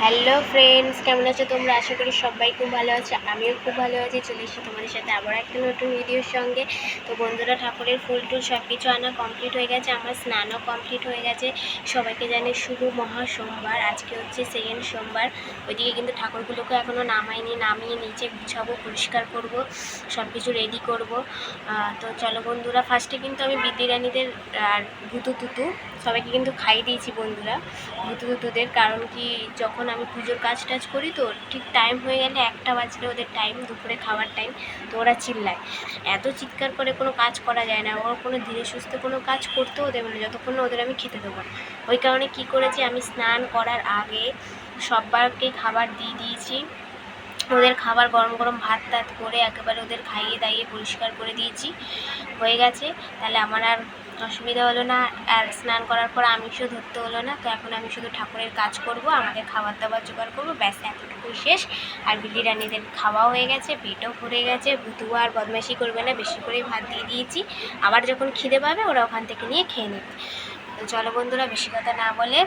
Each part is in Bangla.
হ্যালো ফ্রেন্ডস, কেমন আছো তোমরা? আশা করি সবাই খুব ভালো আছে। আমিও খুব ভালো আছি। চলে এসেছি তোমাদের সাথে আবার একটা নতুন ভিডিওর সঙ্গে। তো বন্ধুরা, ঠাকুরের ফুল টুল সব কিছু আনা কমপ্লিট হয়ে গেছে, আমার স্নানও কমপ্লিট হয়ে গেছে। সবাইকে জানে শুভ মহা সোমবার, আজকে হচ্ছে সেকেন্ড সোমবার। ওইদিকে কিন্তু ঠাকুরগুলোকে এখনও নামাইনি, নামিয়ে নিচে গুছাবো, পরিষ্কার করব, সব কিছু রেডি করব। তো চলো বন্ধুরা, ফার্স্টে কিন্তু আমি বিদ্যিরানীদের আর ভুতু তুতু সবাইকে কিন্তু খাইয়ে দিয়েছি বন্ধুরা, ভুতু তুতুদের। কারণ কি, যখন আমি পুজোর কাজ টাজ করি তো ঠিক টাইম হয়ে গেলে 1টা বাজলে ওদের টাইম, দুপুরে খাওয়ার টাইম, তো ওরা চিল্লায়, এত চিৎকার করে কোনো কাজ করা যায় না। ওরা কোনো ধীরে সুস্থে কোনো কাজ করতেও দেবে না যতক্ষণ না ওদের আমি খেতে দেবো না। ওই কারণে কি করেছি, আমি স্নান করার আগে সবাইকে খাবার দিয়ে দিয়েছি। ওদের খাবার গরম গরম ভাত টাত করে একেবারে ওদের খাইয়ে দাইয়ে পরিষ্কার করে দিয়েছি, হয়ে গেছে। তাহলে আমার আর অসুবিধা হলো না, আর স্নান করার পর আমিষও ধরতে হলো না। তো এখন আমি শুধু ঠাকুরের কাজ করব, আমাদের খাবার দাবার জোগাড় করবো, ব্যাস এতটুকুই শেষ। আর বিলি রানীদের খাওয়াও হয়ে গেছে, পেটও ভরে গেছে, ভুতুয়া আর বদমাইশি করবে না, বেশি করেই ভাত দিয়ে দিয়েছি। আবার যখন খিদে পাবে ওরা ওখান থেকে নিয়ে খেয়ে নেবে। তো চলো বন্ধুরা, বেশি কথা না বলে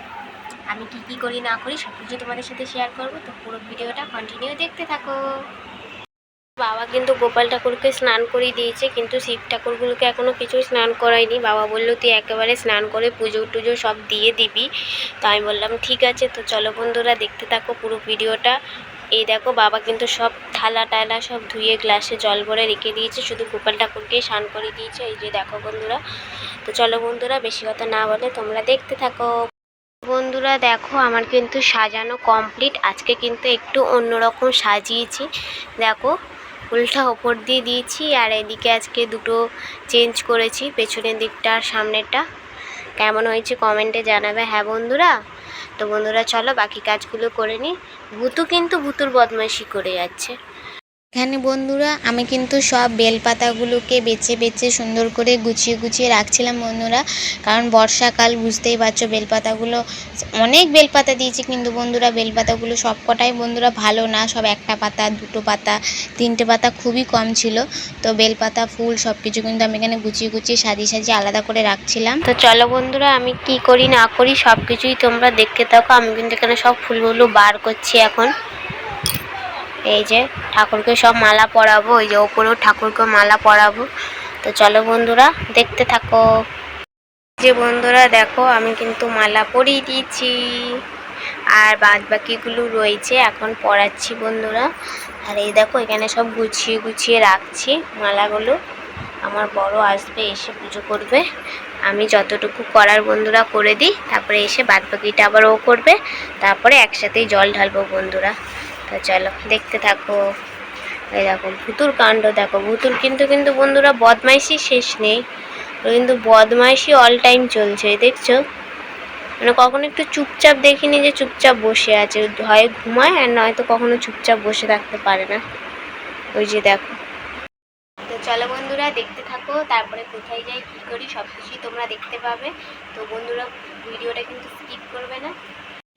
আমি কি করি না করি সব কিছু তোমাদের সাথে শেয়ার করব। তো পুরো ভিডিওটা কন্টিনিউ দেখতে থাকো। বাবা কিন্তু গোপাল ঠাকুরকে স্নান করিয়ে দিয়েছে, কিন্তু শিব ঠাকুরগুলোকে এখনও কিছুই স্নান করায়নি। বাবা বললো তুই একেবারে স্নান করে পুজো টুজো সব দিয়ে দিবি। তো আমি বললাম ঠিক আছে। তো চলো বন্ধুরা, দেখতে থাকো পুরো ভিডিওটা। এই দেখো, বাবা কিন্তু সব থালা টালা সব ধুয়ে গ্লাসে জল ভরে রেখে দিয়েছে, শুধু গোপাল ঠাকুরকেই স্নান করিয়ে দিয়েছে। এই যে দেখো বন্ধুরা। তো চলো বন্ধুরা, বেশি কথা না বলে তোমরা দেখতে থাকো। বন্ধুরা দেখো, আমার কিন্তু সাজানো কমপ্লিট। আজকে কিন্তু একটু অন্যরকম সাজিয়েছি। দেখো, ফুলটা ওপর দিয়ে দিয়েছি, আর এদিকে আজকে দুটো চেঞ্জ করেছি, পেছনের দিকটা আর সামনেরটা। কেমন হয়েছে কমেন্টে জানাবে হ্যাঁ বন্ধুরা। তো বন্ধুরা চলো বাকি কাজগুলো করে নিই। ভুতু কিন্তু ভুতুর বদমাইশি করে যাচ্ছে। এখানে বন্ধুরা আমি কিন্তু সব বেলপাতাগুলোকে বেছে বেছে সুন্দর করে গুছিয়ে গুছিয়ে রাখছিলাম বন্ধুরা, কারণ বর্ষাকাল বুঝতেই পারছো, বেলপাতাগুলো অনেক বেলপাতা দিয়েছি, কিন্তু বন্ধুরা বেলপাতাগুলো সব কটাই বন্ধুরা ভালো না, সব একটা পাতা, দুটো পাতা, তিনটে পাতা, খুবই কম ছিল। তো বেলপাতা ফুল সব কিছু কিন্তু আমি এখানে গুছিয়ে গুছিয়ে সাজিয়ে সাজিয়ে আলাদা করে রাখছিলাম। তো চলো বন্ধুরা, আমি কি করি না করি সব কিছুই তোমরা দেখতে থাকো। আমি কিন্তু এখানে সব ফুলগুলো বার করছি এখন। এই যে ঠাকুরকে সব মালা পরাবো, ওই যে ওপরেও ঠাকুরকে মালা পরাবো। তো চলো বন্ধুরা, দেখতে থাকো। যে বন্ধুরা দেখো, আমি কিন্তু মালা পরিয়ে দিয়েছি, আর বাদ বাকিগুলো রয়েছে এখন পরাচ্ছি বন্ধুরা। আর এই দেখো, এখানে সব গুছিয়ে গুছিয়ে রাখছি মালাগুলো। আমার বড় আসবে, এসে পুজো করবে, আমি যতটুকু করার বন্ধুরা করে দিই, তারপরে এসে বাদ বাকিটা আবার ও করবে, তারপরে একসাথেই জল ঢালবো বন্ধুরা। তো চলো দেখতে থাকো। এই দেখো ভুতুর কাণ্ড, দেখো ভুতুর কিন্তু বন্ধুরা বদমাইশি শেষ নেই, কিন্তু বদমাইশি অল টাইম চলছে, দেখছো? মানে কখনো একটু চুপচাপ দেখিনি যে চুপচাপ বসে আছে, হয় ঘুমায় আর নয়তো কখনো চুপচাপ বসে থাকতে পারে না। ওই যে দেখো। তো চলো বন্ধুরা, দেখতে থাকো, তারপরে কোথায় যাই কী করি সব কিছুই তোমরা দেখতে পাবে। তো বন্ধুরা, ভিডিওটা কিন্তু স্কিপ করবে না।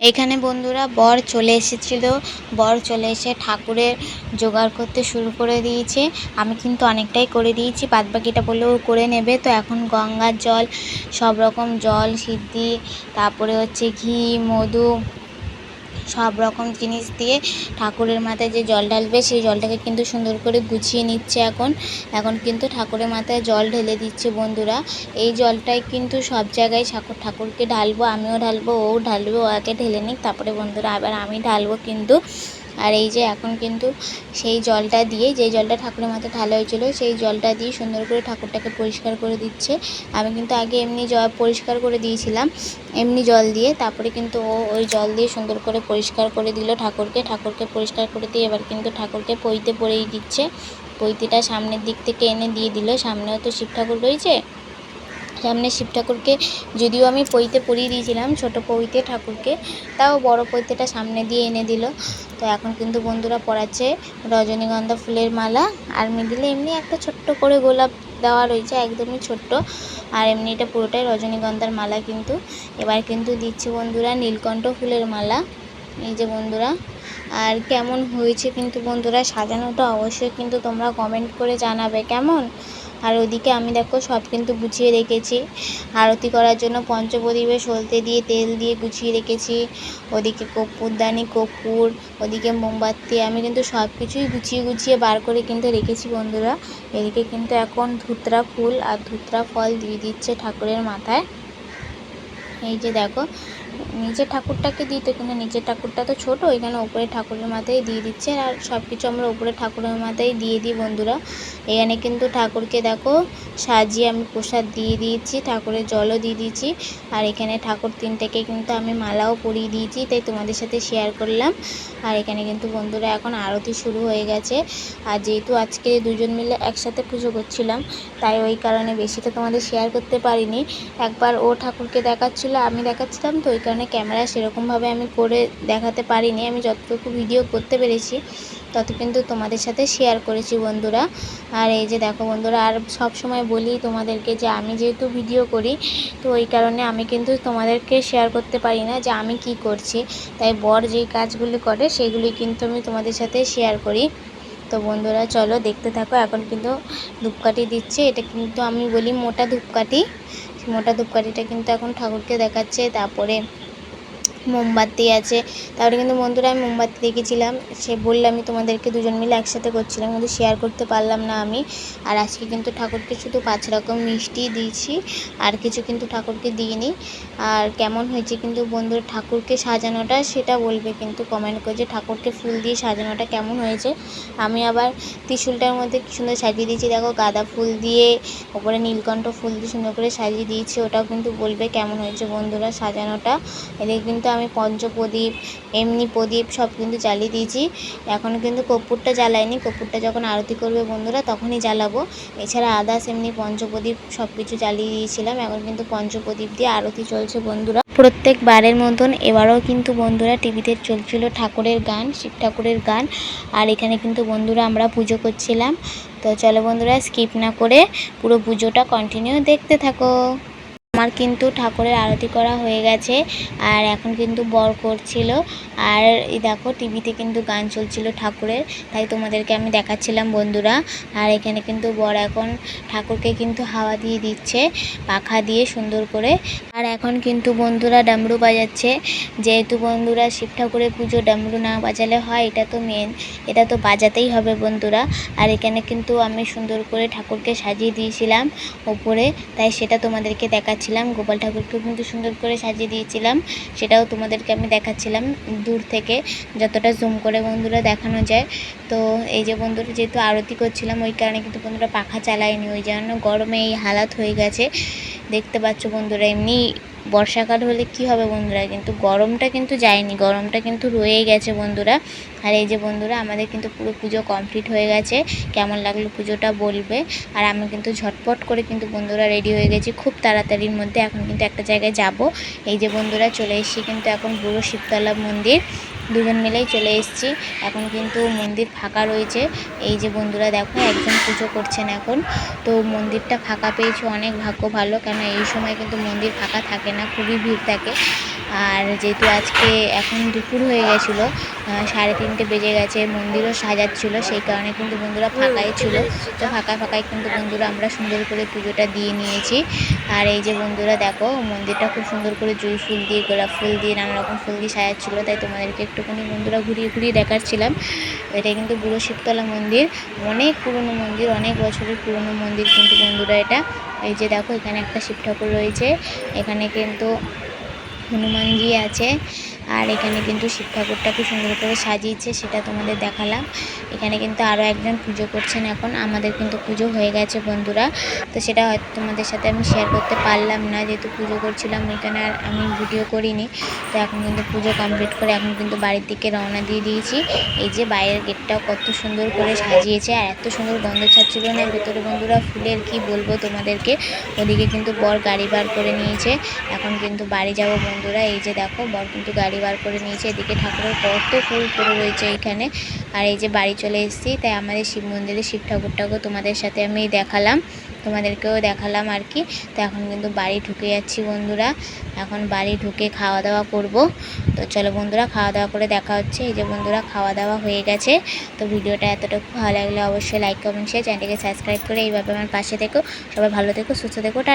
এখানে বন্ধুরা বর চলে এসেছিল, বর চলে এসে ঠাকুরের জোগাড় করতে শুরু করে দিয়েছে। আমি কিন্তু অনেকটাই করে দিয়েছি, বাদবাকিটা বলেও করে নেবে। তো এখন গঙ্গার জল, সব রকম জল, সিদ্ধি, তারপরে হচ্ছে ঘি, মধু, সব রকম জিনিস দিয়ে ঠাকুরের মাথায় যে জল ঢালবে সেই জলটাকে কিন্তু সুন্দর করে গুছিয়ে নিচ্ছে। এখন কিন্তু ঠাকুরের মাথায় জল ঢেলে দিচ্ছে বন্ধুরা। এই জলটাই কিন্তু সব জায়গায় ঠাকুরকে ঢালবো, আমিও ঢালবো, ও ঢালবে, ও আগে ঢেলে নিক, তারপরে বন্ধুরা আবার আমি ঢালবো কিন্তু। আর এই যে এখন কিন্তু সেই জলটা দিয়ে, যেই জলটা ঠাকুরের মাথায় ঢালা হয়েছিল সেই জলটা দিয়ে সুন্দর করে ঠাকুরটাকে পরিষ্কার করে দিচ্ছে। আমি কিন্তু আগে এমনি জল পরিষ্কার করে দিয়েছিলাম, এমনি জল দিয়ে, তারপরে কিন্তু ও ওই জল দিয়ে সুন্দর করে পরিষ্কার করে দিল ঠাকুরকে পরিষ্কার করে দিয়ে এবার কিন্তু ঠাকুরকে পইতে পরেই দিচ্ছে। পইতেটা সামনের দিক থেকে এনে দিয়ে দিল, সামনেও তো শিব ঠাকুর রয়েছে, সামনে শিব ঠাকুরকে যদিও আমি পইতে পরিয়ে দিয়েছিলাম, ছোট পইতে ঠাকুরকে, তাও বড় পইতেটা সামনে দিয়ে এনে দিল। তো এখন কিন্তু বন্ধুরা পরাচ্ছে রজনীগন্ধা ফুলের মালা, আর মিডিলে এমনি একটা ছোট্ট করে গোলাপ দেওয়া রয়েছে, একদমই ছোট্ট, আর এমনি এটা পুরোটাই রজনীগন্ধার মালা। কিন্তু এবার কিন্তু দিচ্ছি বন্ধুরা নীলকণ্ঠ ফুলের মালা। এই যে বন্ধুরা, আর কেমন হয়েছে কিন্তু বন্ধুরা সাজানোটা অবশ্যই কিন্তু তোমরা কমেন্ট করে জানাবে কেমন। আর ওদিকে আমি দেখো সব কিন্তু গুছিয়ে রেখেছি আরতি করার জন্য। পঞ্চপ্রদীপে সলতে দিয়ে তেল দিয়ে গুছিয়ে রেখেছি। ওদিকে কর্পূরদানি, কর্পূর, ওদিকে মোমবাতি, আমি কিন্তু সব কিছুই গুছিয়ে গুছিয়ে বার করে কিন্তু রেখেছি বন্ধুরা। এদিকে কিন্তু এখন ধুতরা ফুল আর ধুতরা ফল দিয়ে দিচ্ছে ঠাকুরের মাথায়। এই যে দেখো নিচের ঠাকুরটাকে দিত, কিন্তু নিচের ঠাকুরটা তো ছোট, এখানে ওপরে ঠাকুরের মাথায় দিয়ে দিচ্ছে। আর সব কিছু আমরা ওপরে ঠাকুরের মাথায় দিয়ে দিই বন্ধুরা। এখানে কিন্তু ঠাকুরকে দেখো সাজিয়ে আমি প্রসাদ দিয়ে দিয়েছি, ঠাকুরের জলও দিয়ে দিয়েছি। আর এখানে ঠাকুর তিনটাকে কিন্তু আমি মালাও পরিয়ে দিয়েছি, তাই তোমাদের সাথে শেয়ার করলাম। আর এখানে কিন্তু বন্ধুরা এখন আরতি শুরু হয়ে গেছে। আর যেহেতু আজকে দুজন মিলে একসাথে পুজো করছিলাম, তাই ওই কারণে বেশি তো তোমাদের শেয়ার করতে পারিনি। একবার ও ঠাকুরকে দেখাচ্ছিল, আমি দেখাচ্ছিলাম, তো ওই কারণে ক্যামেরা সেরকমভাবে আমি করে দেখাতে পারিনি। আমি যতটুকু ভিডিও করতে পেরেছি তত কিন্তু তোমাদের সাথে শেয়ার করেছি বন্ধুরা। আর এই যে দেখো বন্ধুরা, আর সব সময় বলি তোমাদেরকে যে আমি যেহেতু ভিডিও করি, তো ওই কারণে আমি কিন্তু তোমাদেরকে শেয়ার করতে পারি না যে আমি কি করছি। তাই বর যেই কাজগুলি করে সেগুলি কিন্তু আমি তোমাদের সাথে শেয়ার করি। তো বন্ধুরা চলো দেখতে থাকো। এখন কিন্তু ধূপকাঠি দিচ্ছে, এটা কিন্তু আমি বলি মোটা ধূপকাঠি। মোটা ধূপকাঠিটা কিন্তু এখন ঠাকুরকে দেখাচ্ছে। তারপরে মোমবাতি আছে। তারপরে কিন্তু বন্ধুরা আমি মোমবাতি দেখেছিলাম, সে বললামই তোমাদেরকে দুজন মিলে একসাথে করছিলাম, কিন্তু শেয়ার করতে পারলাম না আমি। আর আজকে কিন্তু ঠাকুরকে শুধু 5 রকম মিষ্টি দিয়েছি, আর কিছু কিন্তু ঠাকুরকে দিইনি। আর কেমন হয়েছে কিন্তু বন্ধুরা ঠাকুরকে সাজানোটা সেটা বলবে কিন্তু কমেন্ট করে, যে ঠাকুরকে ফুল দিয়ে সাজানোটা কেমন হয়েছে। আমি আবার ত্রিশূলটার মধ্যে কি সুন্দর সাজিয়ে দিয়েছি দেখো, গাঁদা ফুল দিয়ে, ওপরে নীলকণ্ঠ ফুল দিয়ে সুন্দর করে সাজিয়ে দিয়েছি। ওটাও কিন্তু বলবে কেমন হয়েছে বন্ধুরা সাজানোটা। এদিকে কিন্তু আমি পঞ্চপ্রদীপ, এমনি প্রদীপ সব কিন্তু জ্বালিয়ে দিয়েছি। এখনও কিন্তু কর্পূরটা জ্বালাইনি, কর্পূরটা যখন আরতি করবে বন্ধুরা তখনই জ্বালাবো। এছাড়া আদার্স এমনি পঞ্চপ্রদীপ সব কিছু জ্বালিয়ে দিয়েছিলাম। এখন কিন্তু পঞ্চপ্রদীপ দিয়ে আরতি চলছে বন্ধুরা। প্রত্যেকবারের মতন এবারেও কিন্তু বন্ধুরা টিভিতে চলছিল ঠাকুরের গান, শিব ঠাকুরের গান। আর এখানে কিন্তু বন্ধুরা আমরা পুজো করছিলাম। তো চলো বন্ধুরা স্কিপ না করে পুরো পুজোটা কন্টিনিউ দেখতে থাকো। আমার কিন্তু ঠাকুরের আরতি করা হয়ে গেছে, আর এখন কিন্তু বর করছিল। আর এই দেখো টিভিতে কিন্তু গান চলছিল ঠাকুরের, তাই তোমাদেরকে আমি দেখাচ্ছিলাম বন্ধুরা। আর এখানে কিন্তু বর এখন ঠাকুরকে কিন্তু হাওয়া দিয়ে দিচ্ছে পাখা দিয়ে সুন্দর করে। আর এখন কিন্তু বন্ধুরা ডামরু বাজাচ্ছে, যেহেতু বন্ধুরা শিব ঠাকুরের পুজো ডামরু না বাজালে হয়, এটা তো মেন, এটা তো বাজাতেই হবে বন্ধুরা। আর এখানে কিন্তু আমি সুন্দর করে ঠাকুরকে সাজিয়ে দিয়েছিলাম ওপরে, তাই সেটা তোমাদেরকে দেখাচ্ছিলাম। গোপাল ঠাকুরকেও কিন্তু সুন্দর করে সাজিয়ে দিয়েছিলাম, সেটাও তোমাদেরকে আমি দেখাচ্ছিলাম দূর থেকে, যতটা জুম করে বন্ধুরা দেখানো যায়। তো এই যে বন্ধুরা যেহেতু আরতি করছিলাম, ওই কারণে কিন্তু বন্ধুরা পাখা চালায়নি, ওই জন্য গরমে এই হালাত হয়ে গেছে দেখতে পাচ্ছ বন্ধুরা। এমনি বর্ষাকাল হলে কি হবে বন্ধুরা, কিন্তু গরমটা কিন্তু যায়নি, গরমটা কিন্তু রয়েই গেছে বন্ধুরা। আর এই যে বন্ধুরা আমাদের কিন্তু পুরো পুজো কমপ্লিট হয়ে গেছে। কেমন লাগলো পুজোটা বলবে। আর আমি কিন্তু ঝটপট করে কিন্তু বন্ধুরা রেডি হয়ে গেছি খুব তাড়াতাড়ির মধ্যে। এখন কিন্তু একটা জায়গায় যাব। এই যে বন্ধুরা চলে এসেছি কিন্তু এখন পুরো শিবতলা মন্দির, দুজন মিলেই চলে এসেছি। এখন কিন্তু মন্দির ফাঁকা রয়েছে। এই যে বন্ধুরা দেখো একজন পুজো করছেন এখন। তো মন্দিরটা ফাঁকা পেয়েছে, অনেক ভাগ্য ভালো, কেন এই সময় কিন্তু মন্দির ফাঁকা থাকে না, খুবই ভিড় থাকে। আর যেহেতু আজকে এখন দুপুর হয়ে গেছিলো, 3:30 বেজে গেছে, মন্দিরও সাজাচ্ছিলো, সেই কারণে কিন্তু বন্ধুরা ফাঁকাই ছিল। তো ফাঁকায় কিন্তু বন্ধুরা আমরা সুন্দর করে পুজোটা দিয়ে নিয়েছি। আর এই যে বন্ধুরা দেখো মন্দিরটা খুব সুন্দর করে জুঁই ফুল দিয়ে, গোলাপ ফুল দিয়ে, নানা রকম ফুল দিয়ে সাজাচ্ছিলো, তাই তোমাদেরকে একটুখানি বন্ধুরা ঘুরিয়ে ঘুরিয়ে দেখাচ্ছিলাম। এটা কিন্তু বুড়ো শিবতলা মন্দির, অনেক পুরনো মন্দির, অনেক বছরের পুরনো মন্দির কিন্তু বন্ধুরা এটা। এই যে দেখো এখানে একটা শিব ঠাকুর রয়েছে, এখানে কিন্তু হনুমানজি আছে। আর এখানে কিন্তু শিব ঠাকুরটাকে সুন্দর করে সাজিয়েছে, সেটা তোমাদের দেখালাম। এখানে কিন্তু আরও একজন পুজো করছেন এখন। আমাদের কিন্তু পুজো হয়ে গেছে বন্ধুরা, তো সেটা হয়তো তোমাদের সাথে আমি শেয়ার করতে পারলাম না, যেহেতু পুজো করছিলাম এখানে, আর আমি ভিডিও করিনি। তো এখন কিন্তু পুজো কমপ্লিট করে এখন কিন্তু বাড়ির দিকে রওনা দিয়ে দিয়েছি। এই যে বাইরের গেটটাও কত সুন্দর করে সাজিয়েছে, আর এত সুন্দর গন্ধ ছাড়ছিল না ভেতরে বন্ধুরা ফুলের, কি বলবো তোমাদেরকে। ওদিকে কিন্তু বর গাড়ি বার করে নিয়েছে, এখন কিন্তু বাড়ি যাব বন্ধুরা। এই যে দেখো বর কিন্তু গাড়ি বার করে নিয়েছে, এদিকে ঠাকুরের কত ফুল পড়ে রয়েছে এইখানে। আর এই যে বাড়ি চলে এসেছি, তাই আমাদের শিব মন্দিরে শিব ঠাকুরটাকেও তোমাদের সাথে আমি দেখালাম। তোমাদেরকেও দেখালাম আর কি। তো এখন কিন্তু বাড়ি ঢুকে যাচ্ছি বন্ধুরা, এখন বাড়ি ঢুকে খাওয়া দাওয়া করব। তো চলো বন্ধুরা, খাওয়া দাওয়া করে দেখা হচ্ছে। এই যে বন্ধুরা, খাওয়া দাওয়া হয়ে গেছে। তো ভিডিওটা এতটুকু ভালো লাগলে অবশ্যই লাইক কমেন্ট শেয়ার, চ্যানেলটিকে সাবস্ক্রাইব করে এইভাবে আমার পাশে থেকো। সবাই ভালো থেকো, সুস্থ থেকো, টাটা।